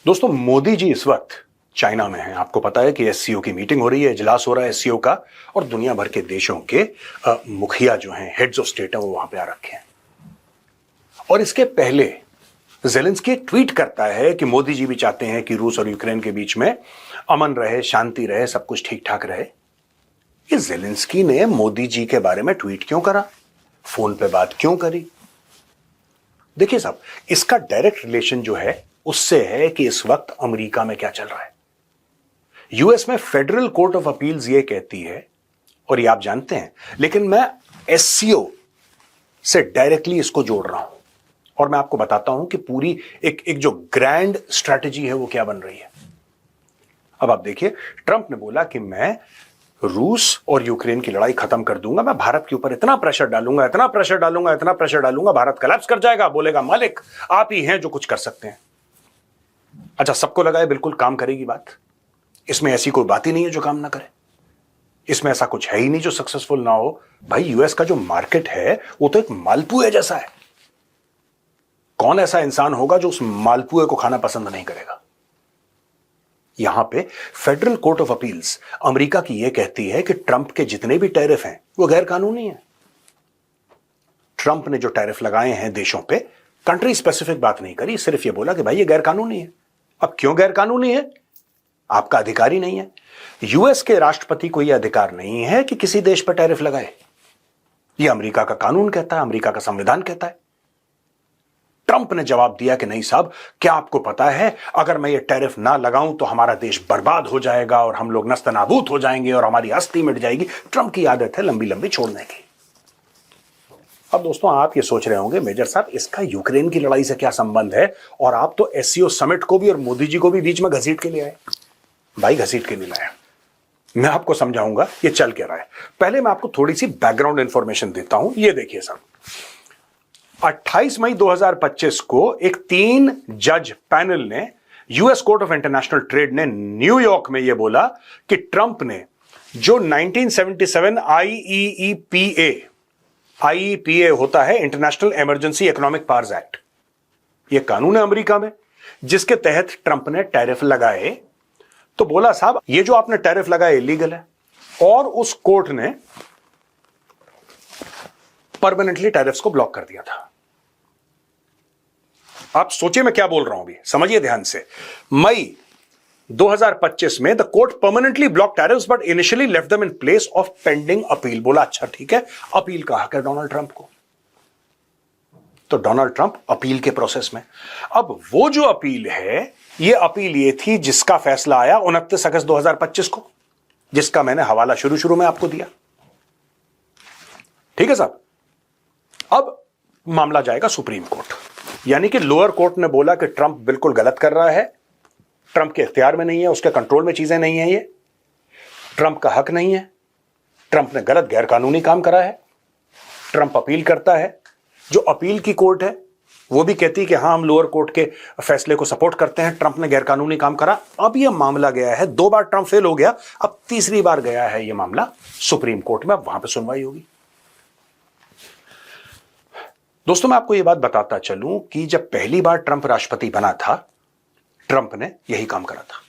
दोस्तों, मोदी जी इस वक्त चाइना में हैं। आपको पता है कि एससीओ की मीटिंग हो रही है, इजलास हो रहा है एससीओ का, और दुनिया भर के देशों के मुखिया जो हैं, हेड्स ऑफ स्टेट है, वो वहां पे आ रखे हैं। और इसके पहले ज़ेलेंस्की ट्वीट करता है कि मोदी जी भी चाहते हैं कि रूस और यूक्रेन के बीच में अमन रहे, शांति रहे, सब कुछ ठीक ठाक रहे। ये ज़ेलेंस्की ने मोदी जी के बारे में ट्वीट क्यों करा, फोन पे बात क्यों करी? देखिए साहब, इसका डायरेक्ट रिलेशन जो है उससे है कि इस वक्त अमेरिका में क्या चल रहा है। यूएस में फेडरल कोर्ट ऑफ अपील्स ये कहती है, और ये आप जानते हैं, लेकिन मैं एससीओ से डायरेक्टली इसको जोड़ रहा हूं और मैं आपको बताता हूं कि पूरी एक जो ग्रैंड स्ट्रैटेजी है वो क्या बन रही है। अब आप देखिए, ट्रंप ने बोला कि मैं रूस और यूक्रेन की लड़ाई खत्म कर दूंगा, मैं भारत के ऊपर इतना प्रेशर डालूंगा, इतना प्रेशर डालूंगा, इतना प्रेशर डालूंगा, भारत कोलैप्स कर जाएगा। बोलेगा मालिक आप ही हैं जो कुछ कर सकते हैं। अच्छा, सबको लगा है बिल्कुल काम करेगी बात। इसमें ऐसी कोई बात ही नहीं है जो काम ना करे, इसमें ऐसा कुछ है ही नहीं जो सक्सेसफुल ना हो। भाई, यूएस का जो मार्केट है वो तो एक मालपुए जैसा है। कौन ऐसा इंसान होगा जो उस मालपुए को खाना पसंद नहीं करेगा? यहां पे federal court of appeals America की यह कहती है कि ट्रंप के जितने भी टैरिफ हैं वो गैर कानूनी हैं। ट्रंप ने जो टैरिफ लगाए हैं देशों पे, कंट्री स्पेसिफिक बात नहीं करी, सिर्फ ये बोला कि भाई ये गैर कानूनी है। अब क्यों गैर कानूनी है? आपका अधिकार ही नहीं है। यूएस के राष्ट्रपति को यह अधिकार नहीं है कि किसी देश पर टैरिफ लगाए। यह अमेरिका का कानून कहता है, अमेरिका का संविधान कहता है। ट्रंप ने जवाब दिया कि नहीं साहब, क्या आपको पता है अगर मैं ये टैरिफ ना लगाऊं तो हमारा देश बर्बाद हो जाएगा और हम लोग नस्तनाबूद हो जाएंगे और हमारी हस्ती मिट जाएगी। ट्रंप की आदत है लंबी लंबी छोड़ने की। अब दोस्तों, आप ये सोच रहे होंगे मेजर साहब इसका यूक्रेन की लड़ाई से क्या संबंध है, और आप तो एससीओ समिट को भी और मोदी जी को भी बीच में घसीट के ले आए। भाई, घसीट के नहीं लाया, मैं आपको समझाऊंगा ये चल क्या रहा है। पहले मैं आपको थोड़ी सी बैकग्राउंड इंफॉर्मेशन देता हूं। ये देखिए साहब, 28 मई 2025 को एक 3 जज पैनल ने US court of international trade ने न्यूयॉर्क में यह बोला कि ट्रंप ने जो 1977 आईईपीए होता है, international emergency economic powers act, यह कानून है अमेरिका में, जिसके तहत ट्रंप ने टैरिफ लगाए। तो बोला साहब ये जो आपने टैरिफ लगाए इलीगल है, और उस कोर्ट ने परमानेंटली टैरिफ्स को ब्लॉक कर दिया था। आप सोचिए मैं क्या बोल रहा हूं, अभी समझिए ध्यान से। मई 2025 में the court permanently block tariffs but initially left them in place of pending appeal. बोला अच्छा ठीक है, अपील का हक है डोनाल्ड ट्रंप को। तो डोनाल्ड ट्रंप अपील के प्रोसेस में। अब वो जो अपील है, ये अपील ये थी जिसका फैसला आया 29 अगस्त 2025 को, जिसका मैंने हवाला शुरू में आपको दिया। ठीक है साहब, अब मामला जाएगा सुप्रीम कोर्ट, यानी कि लोअर कोर्ट ने बोला कि ट्रंप बिल्कुल गलत कर रहा है, ट्रंप के इख्तियार में नहीं है, उसके कंट्रोल में चीजें नहीं है, ये ट्रंप का हक नहीं है, ट्रंप ने गलत गैर कानूनी काम करा है। ट्रंप अपील करता है, जो अपील की कोर्ट है वो भी कहती है कि हां हम लोअर कोर्ट के फैसले को सपोर्ट करते हैं, ट्रंप ने गैर कानूनी काम करा। अब यह मामला गया है, 2 बार ट्रंप फेल हो गया, अब तीसरी बार गया है यह मामला सुप्रीम कोर्ट में, वहां पर सुनवाई होगी। दोस्तों, मैं आपको यह बात बताता चलूं कि जब पहली बार ट्रंप राष्ट्रपति बना था, ट्रंप ने यही काम करा था,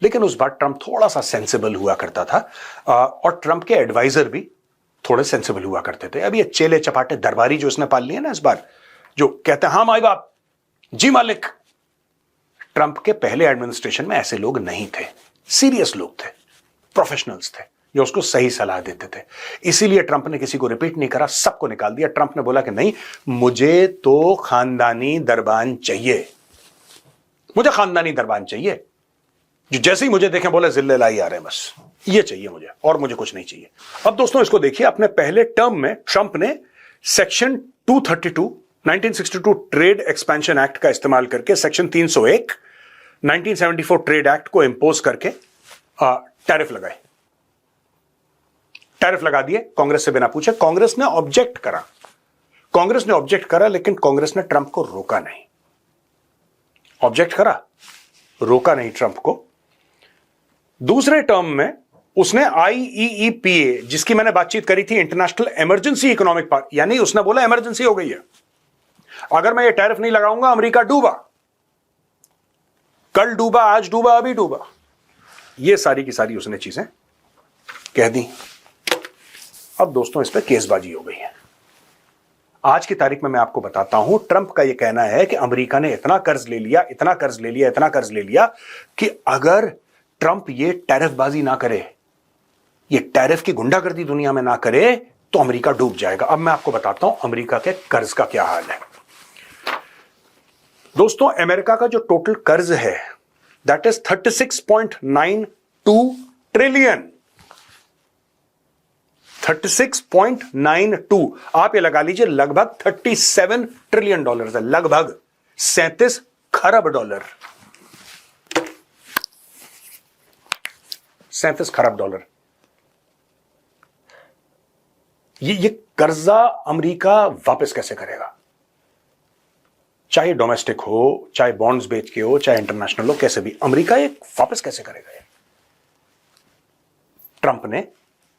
लेकिन उस बार ट्रंप थोड़ा सा सेंसिबल हुआ करता था, और ट्रंप के एडवाइजर भी थोड़े सेंसिबल हुआ करते थे। अब ये चेले चपाटे दरबारी जो इसने पाल लिए ना इस बार, जो कहते हैं हां माई बाप जी मालिक, ट्रंप के पहले एडमिनिस्ट्रेशन में ऐसे लोग नहीं थे। सीरियस लोग थे, प्रोफेशनल्स थे, जो उसको सही सलाह देते थे। इसीलिए ट्रंप ने किसी को रिपीट नहीं करा, सबको निकाल दिया। ट्रंप ने बोला कि नहीं, मुझे तो खानदानी दरबान चाहिए, मुझे खानदानी दरबान चाहिए, जो जैसे ही मुझे देखें बोले जिल्ले लाई आ रहे हैं, बस ये चाहिए मुझे, और मुझे कुछ नहीं चाहिए। अब दोस्तों इसको देखिए, अपने पहले टर्म में ट्रंप ने सेक्शन 232 1962 ट्रेड एक्सपेंशन एक्ट का इस्तेमाल करके सेक्शन 301 1974 ट्रेड एक्ट को इंपोज करके टैरिफ लगाए, टैरिफ लगा दिए कांग्रेस से बिना पूछे। कांग्रेस ने ऑब्जेक्ट करा, लेकिन कांग्रेस ने ट्रंप को रोका नहीं। ऑब्जेक्ट करा, रोका नहीं ट्रंप को। दूसरे टर्म में उसने आईईपीए, जिसकी मैंने बातचीत करी थी, इंटरनेशनल इमरजेंसी इकोनॉमिक पावर, यानी उसने बोला इमरजेंसी हो गई है, अगर मैं ये टैरिफ नहीं लगाऊंगा अमेरिका डूबा। कल डूबा, आज डूबा, अभी डूबा। ये सारी की सारी उसने चीजें कह दी। अब दोस्तों इस पे केसबाजी हो गई है। आज की तारीख में मैं आपको बताता हूं, ट्रंप का यह कहना है कि अमेरिका ने इतना कर्ज ले लिया, इतना कर्ज ले लिया, इतना कर्ज ले लिया कि अगर ट्रंप ये टैरिफबाजी ना करे, ये टैरिफ की गुंडागर्दी दुनिया में ना करे, तो अमेरिका डूब जाएगा। अब मैं आपको बताता हूं अमेरिका के कर्ज का क्या हाल है। दोस्तों अमेरिका का जो टोटल कर्ज है दैट इज 36.92 ट्रिलियन। 36.92, आप ये लगा लीजिए लगभग 37 ट्रिलियन डॉलर है, लगभग 37 खरब डॉलर। 37 खरब डॉलर। ये कर्जा अमेरिका वापस कैसे करेगा? चाहे डोमेस्टिक हो, चाहे बॉन्ड्स बेच के हो, चाहे इंटरनेशनल हो, कैसे भी अमेरिका ये वापस कैसे करेगा? ट्रंप ने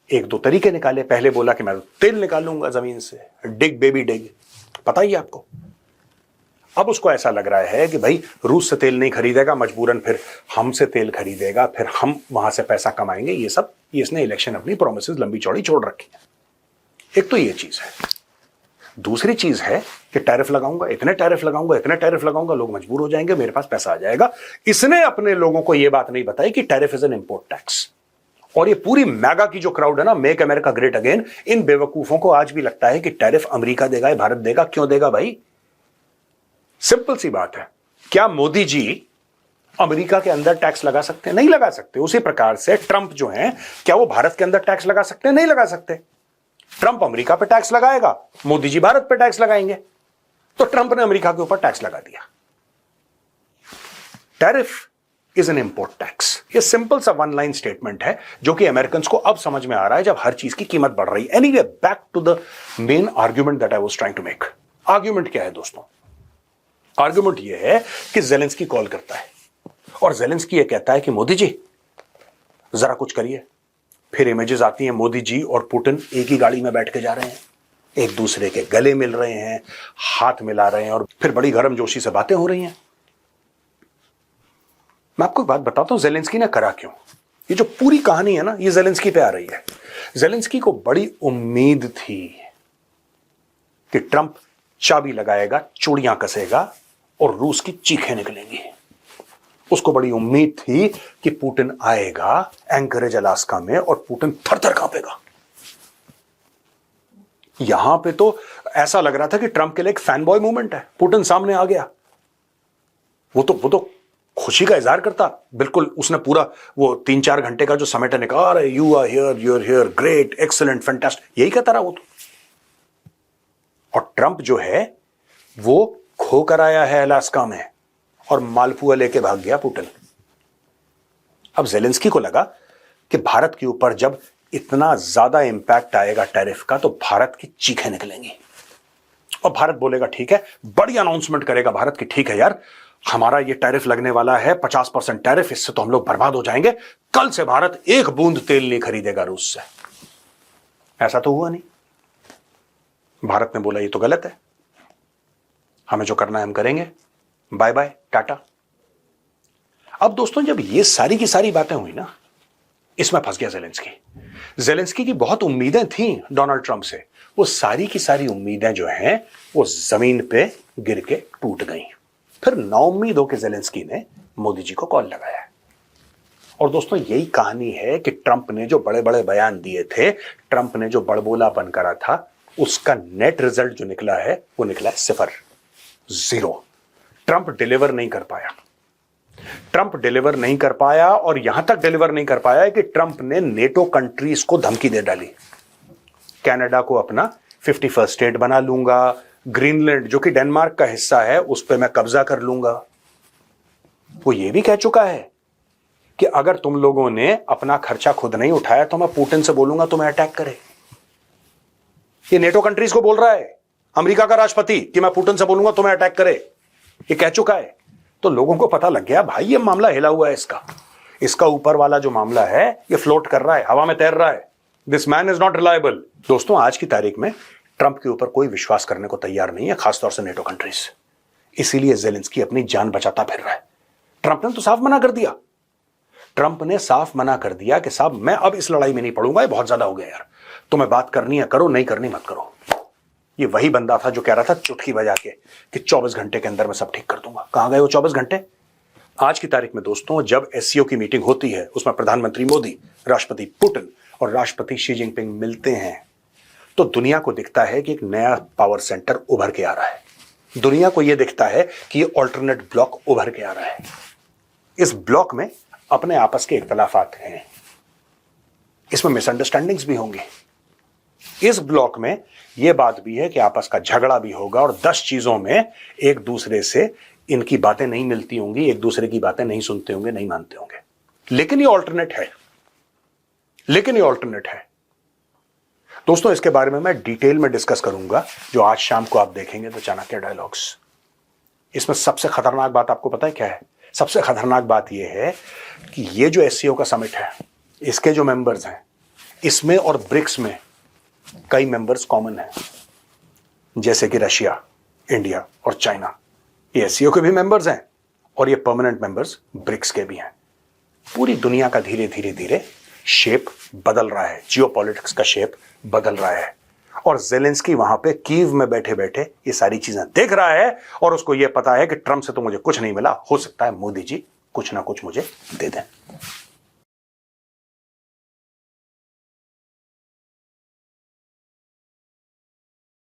एक दो तरीके निकाले। पहले बोला कि मैं तेल निकालूंगा जमीन से, डिग बेबी डिग, पता ही आपको। अब उसको ऐसा लग रहा है कि भाई रूस से तेल नहीं खरीदेगा, मजबूरन फिर हमसे तेल खरीदेगा, फिर हम वहां से पैसा कमाएंगे। ये सब इसने इलेक्शन अपनी प्रोमिसेस लंबी चौड़ी छोड़ रखी है। एक तो ये चीज है। दूसरी चीज है कि टैरिफ लगाऊंगा, इतने टैरिफ लगाऊंगा, इतने टैरिफ लगाऊंगा, लोग मजबूर हो जाएंगे, मेरे पास पैसा आ जाएगा। इसने अपने लोगों को यह बात नहीं बताई कि tariff is an import tax. और ये पूरी मैगा की जो क्राउड है ना, मेक अमेरिका ग्रेट अगेन, इन बेवकूफों को आज भी लगता है कि टैरिफ अमेरिका देगा या भारत देगा। क्यों देगा भाई? सिंपल सी बात है। क्या मोदी जी अमेरिका के अंदर टैक्स लगा सकते हैं? नहीं लगा सकते। उसी प्रकार से ट्रंप जो है, क्या वो भारत के अंदर टैक्स लगा सकते हैं? नहीं लगा सकते। ट्रंप अमेरिका पे टैक्स लगाएगा, मोदी जी भारत पे टैक्स लगाएंगे। तो ट्रंप ने अमेरिका के ऊपर टैक्स लगा दिया। Tariff is an import tax. ये सिंपल सा वन लाइन स्टेटमेंट है जो कि अमेरिकन को अब समझ में आ रहा है जब हर चीज की कीमत बढ़ रही है। Anyway, back to the main argument that I was trying to make. Argument क्या है दोस्तों? आर्ग्यूमेंट ये है कि जेलेंस्की कॉल करता है और जेलेंस्की ये कहता है कि मोदी जी जरा कुछ करिए। फिर इमेजेस आती हैं, मोदी जी और पुतिन एक ही गाड़ी में बैठ के जा रहे हैं, एक दूसरे के गले मिल रहे हैं, हाथ मिला रहे हैं और फिर बड़ी गर्मजोशी से बातें हो रही हैं। मैं आपको एक बात बताता हूं, जेलेंस्की ने करा क्यों। ये जो पूरी कहानी है ना, ये जेलेंस्की पे आ रही है। जेलेंस्की को बड़ी उम्मीद थी कि ट्रंप चाबी लगाएगा, चूड़ियां कसेगा और रूस की चीखें निकलेंगी। उसको बड़ी उम्मीद थी कि पुतिन आएगा एंकरेज अलास्का में और पुतिन थर-थर कांपेगा। यहां पे तो ऐसा लग रहा था कि ट्रंप के लिए एक फैन बॉय मूवमेंट है। पुतिन सामने आ गया, वो तो खुशी का इजहार करता। बिल्कुल उसने पूरा वो 3-4 घंटे का जो समेट निकाला, you are here, you are here, great, excellent, fantastic, यही कहता रहा वो तो। और ट्रंप जो है वो खो कर आया है अलास्का में और मालपुआ लेके भाग गया पुतिन। अब जेलेंस्की को लगा कि भारत के ऊपर जब इतना ज्यादा इंपैक्ट आएगा टैरिफ का तो भारत की चीखें निकलेंगी और भारत बोलेगा ठीक है, बड़ी अनाउंसमेंट करेगा भारत की, ठीक है यार हमारा ये टैरिफ लगने वाला है 50% टैरिफ, इससे तो हम लोग बर्बाद हो जाएंगे, कल से भारत एक बूंद तेल नहीं खरीदेगा रूस से। ऐसा तो हुआ नहीं। भारत ने बोला ये तो गलत है, हमें जो करना है हम करेंगे, बाय बाय टाटा। अब दोस्तों जब ये सारी की सारी बातें हुई ना, इसमें फंस गया जेलेंस्की। जेलेंस्की की बहुत उम्मीदें थी डोनाल्ड ट्रंप से, वो सारी की सारी उम्मीदें जो हैं वो जमीन पे गिर के टूट गई। फिर नाउम्मीद होकर जेलेंस्की ने मोदी जी को कॉल लगाया। और दोस्तों यही कहानी है कि ट्रंप ने जो बड़े बड़े बयान दिए थे, ट्रंप ने जो बड़बोलापन करा था, उसका नेट रिजल्ट जो निकला है वो निकला है 0, 0। ट्रंप डिलीवर नहीं कर पाया। ट्रंप डिलीवर नहीं कर पाया और यहां तक डिलीवर नहीं कर पाया कि ट्रंप ने नेटो कंट्रीज को धमकी दे डाली। कनाडा को अपना 51st स्टेट बना लूंगा, ग्रीनलैंड जो कि डेनमार्क का हिस्सा है उस पर मैं कब्जा कर लूंगा। वो ये भी कह चुका है कि अगर तुम लोगों ने अपना खर्चा खुद नहीं उठाया तो मैं पुतिन से बोलूंगा तुम्हें अटैक करे। ये नेटो कंट्रीज को बोल रहा है, अमेरिका का राष्ट्रपति, कि मैं पुतिन से बोलूंगा तुम्हें अटैक करे, ये कह चुका है। तो लोगों को पता लग गया भाई ये मामला हिला हुआ है, इसका ऊपर वाला जो मामला है ये फ्लोट कर रहा है, हवा में तैर रहा है। This man is not reliable. दोस्तों आज की तारीख में ट्रंप के ऊपर कोई विश्वास करने को तैयार नहीं है, खासतौर से नेटो कंट्रीज। इसीलिए जेलेंस्की अपनी जान बचाता फिर रहा है ट्रंप ने तो साफ मना कर दिया। ट्रंप ने साफ मना कर दिया कि साहब मैं अब इस लड़ाई में नहीं पड़ूंगा, ये बहुत ज्यादा हो गया यार, तुम्हें बात करनी है करो, नहीं करनी मत करो। ये वही बंदा था जो कह रहा था चुटकी बजा के कि 24 घंटे के अंदर मैं सब ठीक कर दूंगा। कहां गए वो 24 घंटे? आज की तारीख में दोस्तों, जब एससीओ की मीटिंग होती है, उसमें प्रधानमंत्री मोदी, राष्ट्रपति पुतिन और राष्ट्रपति शी जिनपिंग मिलते हैं, तो दुनिया को दिखता है कि एक नया पावर सेंटर उभर के आ रहा है। दुनिया को यह दिखता है कि ये ऑल्टरनेट ब्लॉक उभर के आ रहा है। इस ब्लॉक में अपने आपस के इख्तलाफात हैं, इसमें मिसअंडरस्टैंडिंग्स भी होंगे। इस ब्लॉक में यह बात भी है कि आपस का झगड़ा भी होगा और 10 चीजों में एक दूसरे से इनकी बातें नहीं मिलती होंगी, एक दूसरे की बातें नहीं सुनते होंगे, नहीं मानते होंगे। लेकिन ये ऑल्टरनेट है, दोस्तों। इसके बारे में मैं डिटेल में डिस्कस करूंगा, जो आज शाम को आप देखेंगे तो चाणक्य डायलॉग्स। इसमें सबसे खतरनाक बात आपको पता है क्या है? सबसे खतरनाक बात यह है कि ये जो एससीओ का समिट है, इसके जो मेंबर्स हैं, इसमें और ब्रिक्स में कई मेंबर्स कॉमन हैं, जैसे कि रशिया, इंडिया और चाइना। ये एससीओ के भी मेंबर्स हैं और ये परमानेंट मेंबर्स ब्रिक्स के भी हैं। पूरी दुनिया का धीरे धीरे शेप बदल रहा है, जियोपॉलिटिक्स का शेप बदल रहा है। और ज़ेलेंस्की वहां पे कीव में बैठे बैठे ये सारी चीजें देख रहा है और उसको ये पता है कि ट्रंप से तो मुझे कुछ नहीं मिला, हो सकता है मोदी जी कुछ ना कुछ मुझे दे दें।